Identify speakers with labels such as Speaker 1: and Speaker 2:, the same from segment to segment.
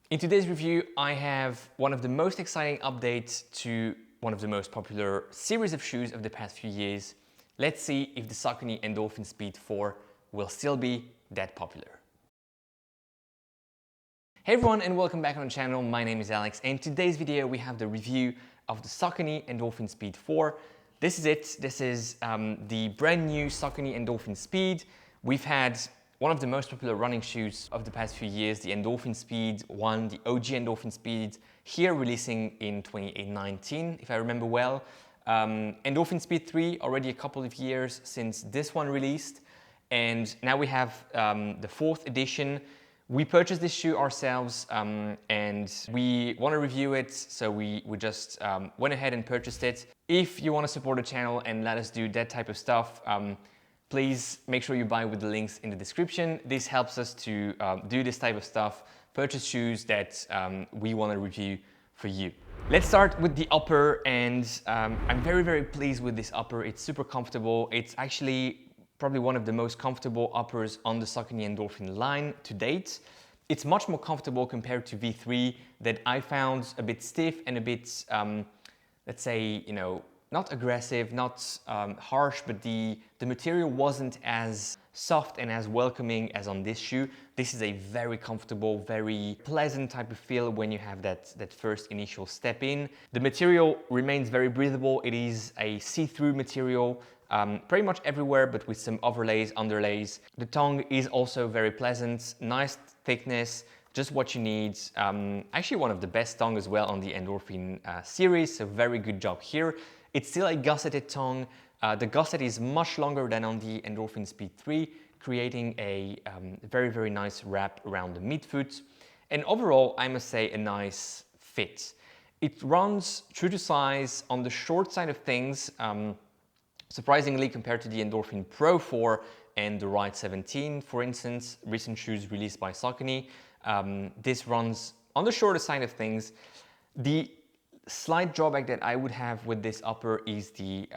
Speaker 1: In today's review, I have one of the most exciting updates to one of the most popular series of shoes of the past few years. Let's see if the Saucony Endorphin Speed 4 will still be that popular. Hey everyone, and welcome back on the channel. My name is Alex, and in today's video we have the review of the Saucony Endorphin Speed 4. This is it. This is the brand new Saucony Endorphin Speed. We've had one of the most popular running shoes of the past few years, the Endorphin Speed 1, the OG Endorphin Speed, here releasing in 2019, if I remember well. Endorphin Speed 3, already a couple of years since this one released. And now we have the 4th edition. We purchased this shoe ourselves and we want to review it, so we just went ahead and purchased it. If you want to support the channel and let us do that type of stuff, please make sure you buy with the links in the description. This helps us to do this type of stuff, purchase shoes that we want to review for you. Let's start with the upper, and I'm very pleased with this upper. It's super comfortable. It's actually probably one of the most comfortable uppers on the Saucony Endorphin line to date. It's much more comfortable compared to V3 that I found a bit stiff and a bit, let's say, you know, not aggressive, not harsh, but the material wasn't as soft and as welcoming as on this shoe. This is a very comfortable, very pleasant type of feel when you have that first initial step in. The material remains very breathable. It is a see-through material, pretty much everywhere, but with some overlays, underlays. The tongue is also very pleasant, nice thickness, just what you need. Actually one of the best tongue as well on the Endorphin series, so very good job here. It's still a gusseted tongue. The gusset is much longer than on the Endorphin Speed 3, creating a very nice wrap around the midfoot. And overall, I must say, a nice fit. It runs true to size on the short side of things. Surprisingly, compared to the Endorphin Pro 4 and the Ride 17, for instance, recent shoes released by Saucony, this runs on the shorter side of things. The slight drawback that I would have with this upper is the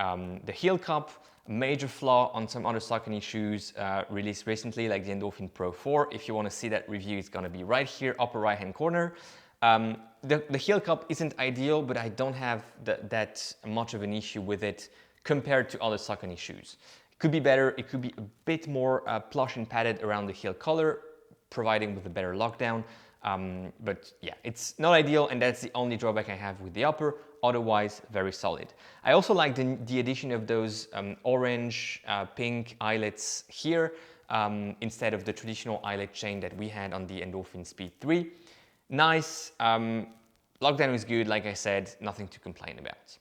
Speaker 1: heel cup. A major flaw on some other Saucony shoes released recently, like the Endorphin Pro 4. If you want to see that review, it's going to be right here, upper right hand corner. The heel cup isn't ideal, but I don't have that much of an issue with it compared to other Saucony shoes. It could be better. It could be a bit more plush and padded around the heel collar, providing with a better lockdown. But yeah, it's not ideal, and that's the only drawback I have with the upper. Otherwise, very solid. I also like the addition of those orange, pink eyelets here instead of the traditional eyelet chain that we had on the Endorphin Speed 3. Nice. Lockdown is good, like I said, nothing to complain about.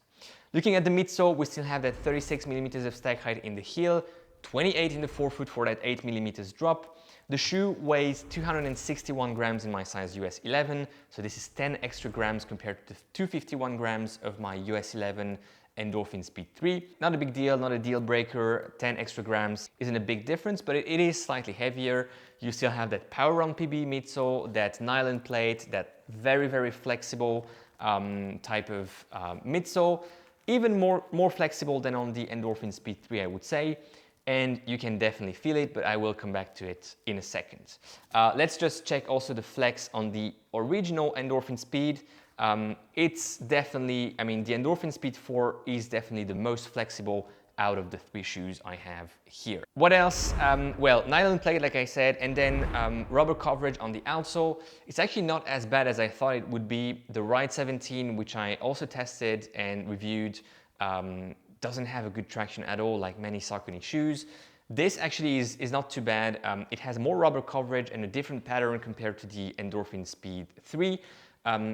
Speaker 1: Looking at the midsole, we still have that 36 millimeters of stack height in the heel, 28 in the forefoot for that 8 millimeters drop. The shoe weighs 261 grams in my size US 11, so this is 10 extra grams compared to the 251 grams of my US 11 Endorphin Speed 3. Not a big deal, not a deal breaker. 10 extra grams isn't a big difference, but it is slightly heavier. You still have that PwrrunPB midsole, that nylon plate, that very flexible type of midsole. Even more flexible than on the Endorphin Speed 3, I would say. And you can definitely feel it, but I will come back to it in a second. Let's just check also the flex on the original Endorphin Speed. It's definitely, I mean, the Endorphin Speed 4 is definitely the most flexible out of the 3 shoes I have here. What else? Well, nylon plate, like I said, and then rubber coverage on the outsole. It's actually not as bad as I thought it would be. The Ride 17, which I also tested and reviewed, doesn't have a good traction at all, like many Saucony shoes. This actually is not too bad. It has more rubber coverage and a different pattern compared to the Endorphin Speed 3.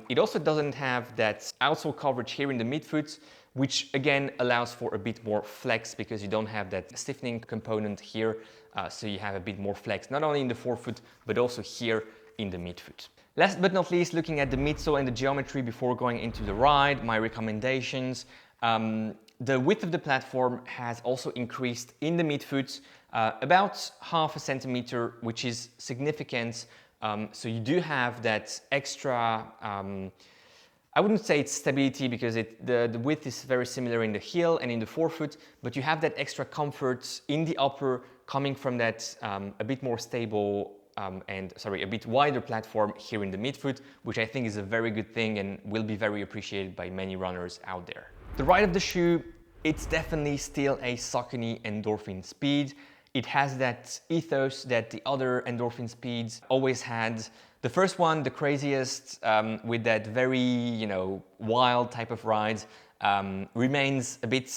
Speaker 1: It also doesn't have that outsole coverage here in the midfoot, which again allows for a bit more flex because you don't have that stiffening component here. So you have a bit more flex, not only in the forefoot, but also here in the midfoot. Last but not least, looking at the midsole and the geometry before going into the ride, my recommendations. The width of the platform has also increased in the midfoot, about half a centimeter, which is significant. So you do have that extra, I wouldn't say it's stability because the width is very similar in the heel and in the forefoot, but you have that extra comfort in the upper coming from that a bit more stable a bit wider platform here in the midfoot, which I think is a very good thing and will be very appreciated by many runners out there. The ride of the shoe, it's definitely still a Saucony Endorphin Speed. It has that ethos that the other Endorphin Speeds always had. The first one, the craziest, with that very, wild type of ride, remains a bit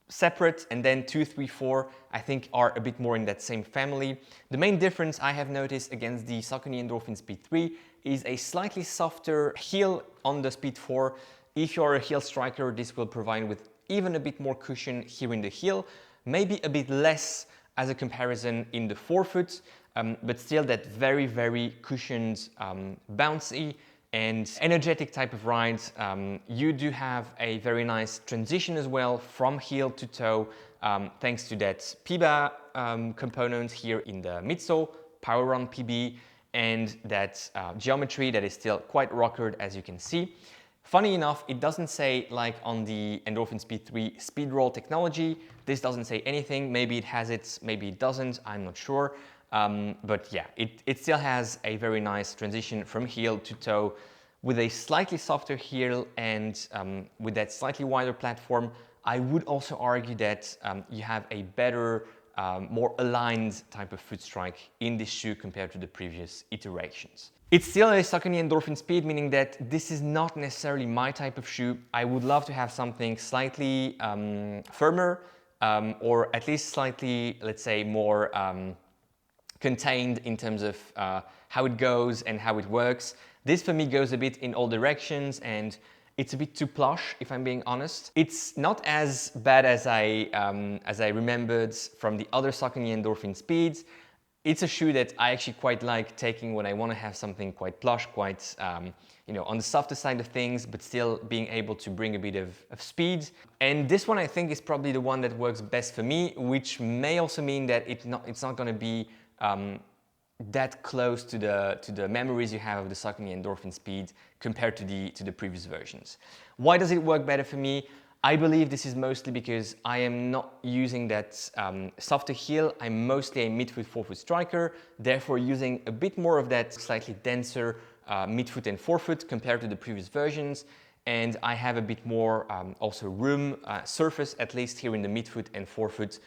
Speaker 1: separate, and then 2, 3, 4, I think are a bit more in that same family. The main difference I have noticed against the Saucony Endorphin Speed 3 is a slightly softer heel on the Speed 4. If you're a heel striker, this will provide with even a bit more cushion here in the heel, maybe a bit less as a comparison in the forefoot, but still that very, very cushioned, bouncy and energetic type of ride. You do have a very nice transition as well from heel to toe, thanks to that PEBA component here in the midsole, PwrrunPB, and that geometry that is still quite rockered, as you can see. Funny enough, it doesn't say, like on the Endorphin Speed 3 speed roll technology, this doesn't say anything. Maybe it has it, maybe it doesn't, I'm not sure. But yeah, it still has a very nice transition from heel to toe with a slightly softer heel and with that slightly wider platform. I would also argue that you have a better, more aligned type of foot strike in this shoe compared to the previous iterations. It's still a Saucony Endorphin Speed, meaning that this is not necessarily my type of shoe. I would love to have something slightly firmer, or at least slightly, let's say, more contained in terms of how it goes and how it works. This for me goes a bit in all directions and it's a bit too plush, if I'm being honest. It's not as bad as I remembered from the other Saucony Endorphin Speeds. It's a shoe that I actually quite like taking when I want to have something quite plush, quite on the softer side of things, but still being able to bring a bit of speed. And this one I think is probably the one that works best for me, which may also mean that it's not going to be that close to the memories you have of the Saucony Endorphin Speed compared to the previous versions. Why does it work better for me? I believe this is mostly because I am not using that softer heel. I'm mostly a midfoot, forefoot striker, therefore using a bit more of that slightly denser midfoot and forefoot compared to the previous versions. And I have a bit more also room, surface at least here in the midfoot and forefoot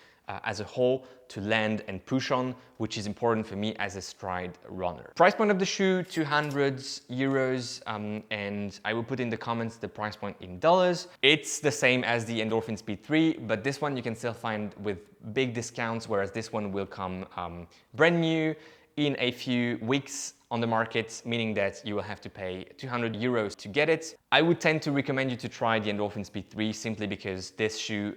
Speaker 1: as a whole to land and push on, which is important for me as a stride runner. Price point of the shoe, 200 euros, and I will put in the comments the price point in dollars. It's the same as the Endorphin Speed 3, but this one you can still find with big discounts, whereas this one will come brand new in a few weeks on the market, meaning that you will have to pay 200 euros to get it. I would tend to recommend you to try the Endorphin Speed 3 simply because this shoe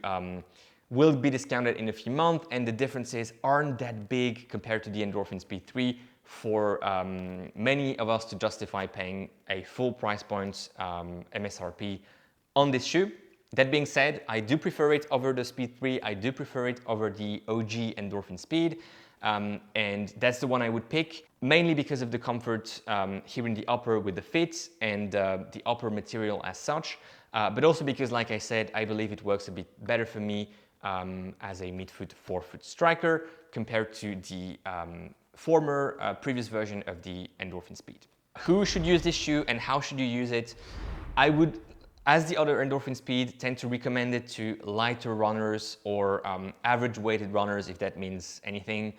Speaker 1: will be discounted in a few months and the differences aren't that big compared to the Endorphin Speed 3 for many of us to justify paying a full price point MSRP on this shoe. That being said, I do prefer it over the Speed 3, I do prefer it over the OG Endorphin Speed, and that's the one I would pick, mainly because of the comfort here in the upper with the fit and the upper material as such, but also because, like I said, I believe it works a bit better for me as a midfoot, forefoot striker compared to the former previous version of the Endorphin Speed. Who should use this shoe and how should you use it? I would, as the other Endorphin Speed, tend to recommend it to lighter runners or average weighted runners, if that means anything.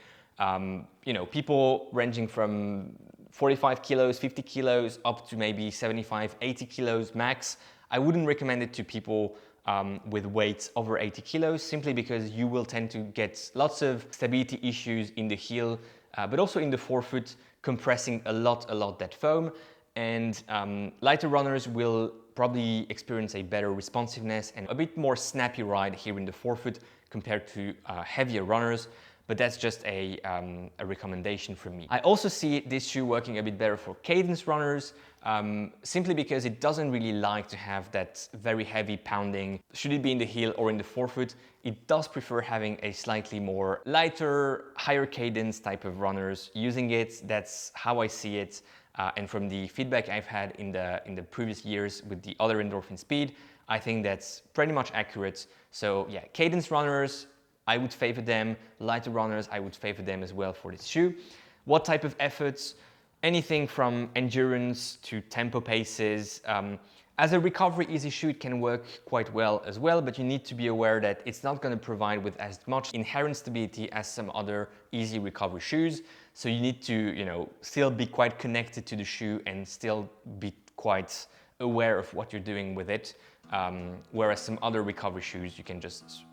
Speaker 1: People ranging from 45 kilos, 50 kilos, up to maybe 75, 80 kilos max. I wouldn't recommend it to people with weights over 80 kilos, simply because you will tend to get lots of stability issues in the heel, but also in the forefoot, compressing a lot that foam. And lighter runners will probably experience a better responsiveness and a bit more snappy ride here in the forefoot compared to heavier runners. But that's just a recommendation from me. I also see this shoe working a bit better for cadence runners, simply because it doesn't really like to have that very heavy pounding. Should it be in the heel or in the forefoot, it does prefer having a slightly more lighter, higher cadence type of runners using it. That's how I see it. And from the feedback I've had in the previous years with the other Endorphin Speed, I think that's pretty much accurate. So yeah, cadence runners, I would favor them. Lighter runners, I would favor them as well for this shoe. what type of efforts, anything from endurance to tempo paces. As a recovery easy shoe, it can work quite well as well, but you need to be aware that it's not going to provide with as much inherent stability as some other easy recovery shoes. So you need to, still be quite connected to the shoe and still be quite aware of what you're doing with it. Whereas some other recovery shoes, you can just,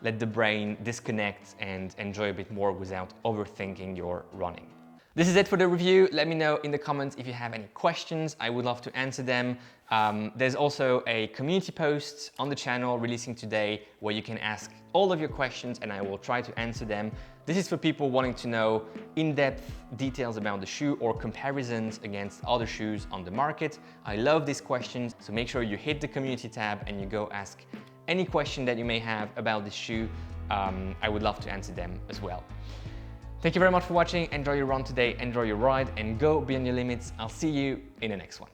Speaker 1: let the brain disconnect and enjoy a bit more without overthinking your running. This is it for the review. Let me know in the comments if you have any questions. I would love to answer them. There's also a community post on the channel releasing today where you can ask all of your questions and I will try to answer them. This is for people wanting to know in-depth details about the shoe or comparisons against other shoes on the market. I love these questions, so make sure you hit the community tab and you go ask any question that you may have about this shoe. I would love to answer them as well. Thank you very much for watching. Enjoy your run today, enjoy your ride, and go beyond your limits. I'll see you in the next one.